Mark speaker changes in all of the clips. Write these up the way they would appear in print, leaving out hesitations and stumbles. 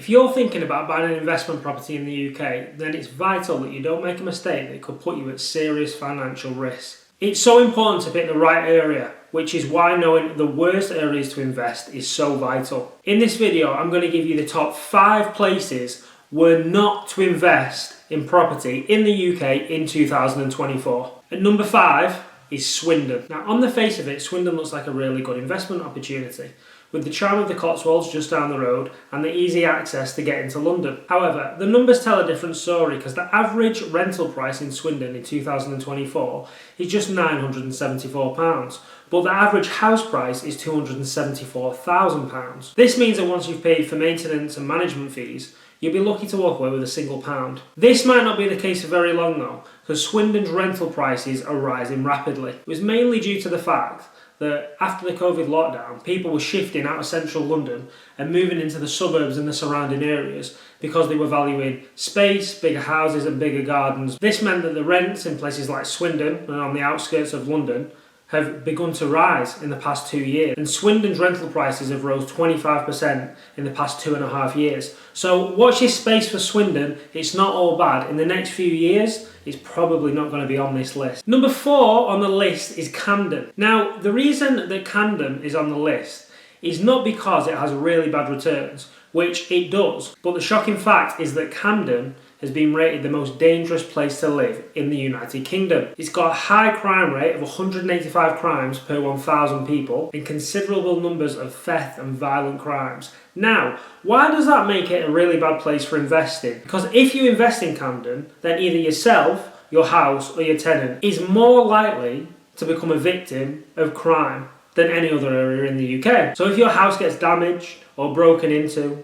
Speaker 1: If you're thinking about buying an investment property in the UK, then it's vital that you don't make a mistake that could put you at serious financial risk. It's so important to pick the right area, which is why knowing the worst areas to invest is so vital. In this video, I'm going to give you the top 5 places where not to invest in property in the UK in 2024. And number 5 is Swindon. Now, on the face of it, Swindon looks like a really good investment opportunity, with the charm of the Cotswolds just down the road and the easy access to get into London. However, the numbers tell a different story because the average rental price in Swindon in 2024 is just £974, but the average house price is £274,000. This means that once you've paid for maintenance and management fees, you'll be lucky to walk away with a single pound. This might not be the case for very long though, because Swindon's rental prices are rising rapidly. It was mainly due to the fact that after the COVID lockdown, people were shifting out of central London and moving into the suburbs and the surrounding areas because they were valuing space, bigger houses and bigger gardens. This meant that the rents in places like Swindon and on the outskirts of London have begun to rise in the past 2 years. And Swindon's rental prices have rose 25% in the past 2.5 years. So watch this space for Swindon. It's not all bad. In the next few years, it's probably not going to be on this list. Number 4 on the list is Camden. Now, the reason that Camden is on the list is not because it has really bad returns, which it does, but the shocking fact is that Camden has been rated the most dangerous place to live in the United Kingdom. It's got a high crime rate of 185 crimes per 1,000 people and considerable numbers of theft and violent crimes. Now, why does that make it a really bad place for investing? Because if you invest in Camden, then either yourself, your house or your tenant is more likely to become a victim of crime than any other area in the UK. So if your house gets damaged or broken into,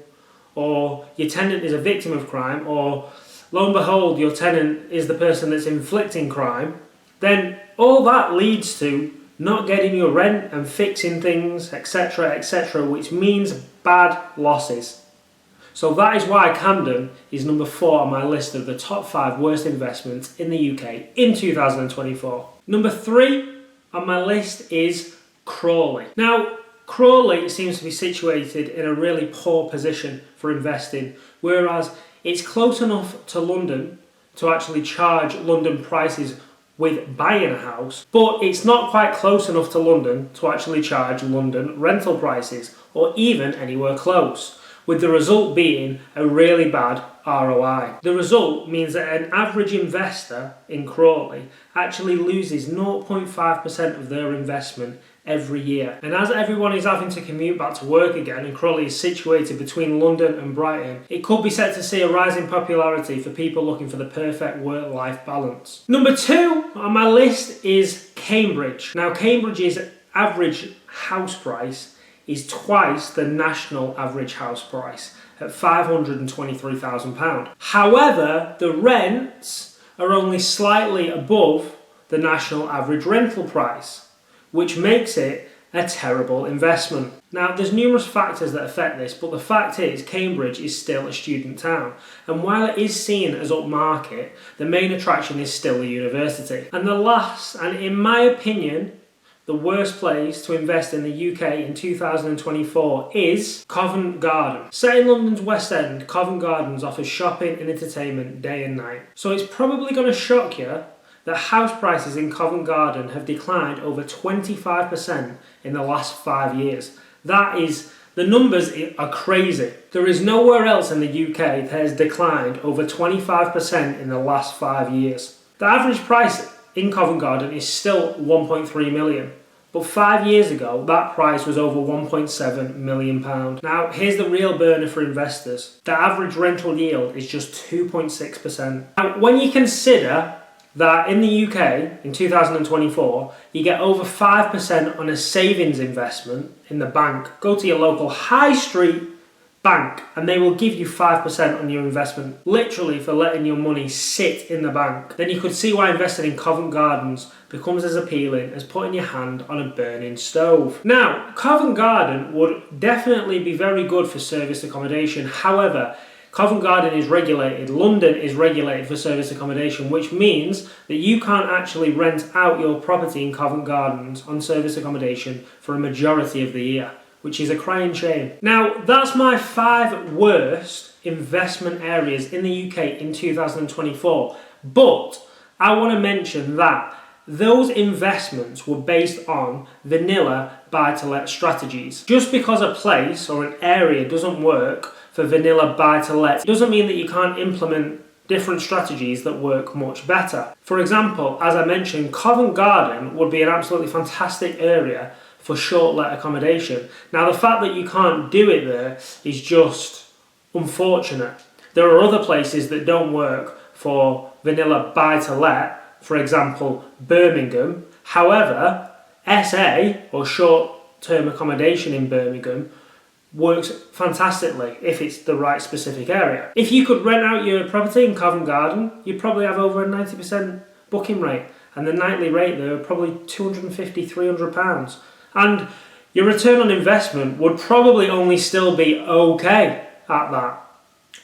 Speaker 1: or your tenant is a victim of crime, or lo and behold, your tenant is the person that's inflicting crime, then all that leads to not getting your rent and fixing things, etc., which means bad losses. So that is why Camden is number 4 on my list of the top 5 worst investments in the UK in 2024. Number 3 on my list is Crawley. Now, Crawley seems to be situated in a really poor position for investing, whereas it's close enough to London to actually charge London prices with buying a house, but it's not quite close enough to London to actually charge London rental prices, or even anywhere close, with the result being a really bad ROI. The result means that an average investor in Crawley actually loses 0.5% of their investment every year. And as everyone is having to commute back to work again and Crawley is situated between London and Brighton, it could be set to see a rise in popularity for people looking for the perfect work-life balance. Number 2 on my list is Cambridge. Now, Cambridge's average house price is twice the national average house price at £523,000. However, the rents are only slightly above the national average rental price, which makes it a terrible investment. Now, there's numerous factors that affect this, but the fact is Cambridge is still a student town, and while it is seen as upmarket, the main attraction is still the university. And the last, and in my opinion, the worst place to invest in the UK in 2024 is Covent Garden. Set in London's West End, Covent Gardens offers shopping and entertainment day and night. So it's probably going to shock you that house prices in Covent Garden have declined over 25% in the last 5 years. The numbers are crazy. There is nowhere else in the UK that has declined over 25% in the last 5 years. The average price in Covent Garden is still 1.3 million. But 5 years ago, that price was over £1.7 million. Now, here's the real burner for investors. The average rental yield is just 2.6%. Now, when you consider that in the UK, in 2024, you get over 5% on a savings investment in the bank. Go to your local high street bank and they will give you 5% on your investment, literally for letting your money sit in the bank. Then you could see why investing in Covent Gardens becomes as appealing as putting your hand on a burning stove. Now, Covent Garden would definitely be very good for service accommodation. However, Covent Garden is regulated, London is regulated for service accommodation, which means that you can't actually rent out your property in Covent Gardens on service accommodation for a majority of the year, which is a crying shame. Now, that's my 5 worst investment areas in the UK in 2024, but I want to mention that those investments were based on vanilla buy-to-let strategies. Just because a place or an area doesn't work for vanilla buy-to-let doesn't mean that you can't implement different strategies that work much better. For example, as I mentioned, Covent Garden would be an absolutely fantastic area for short-let accommodation. Now, the fact that you can't do it there is just unfortunate. There are other places that don't work for vanilla buy-to-let, for example, Birmingham. However, SA, or short-term accommodation in Birmingham, works fantastically if it's the right specific area. If you could rent out your property in Covent Garden, you'd probably have over a 90% booking rate, and the nightly rate there would probably £250, £300. And your return on investment would probably only still be okay at that,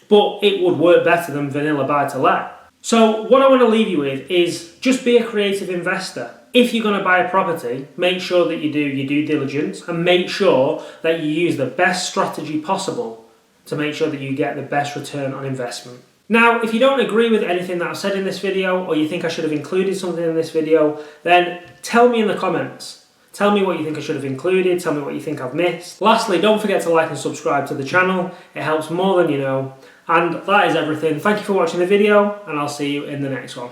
Speaker 1: but it would work better than vanilla buy-to-let. So what I want to leave you with is just be a creative investor. If you're going to buy a property, make sure that you do your due diligence and make sure that you use the best strategy possible to make sure that you get the best return on investment. Now, if you don't agree with anything that I've said in this video, or you think I should have included something in this video, then tell me in the comments. Tell me what you think I should have included, tell me what you think I've missed. Lastly, don't forget to like and subscribe to the channel. It helps more than you know. And that is everything. Thank you for watching the video, and I'll see you in the next one.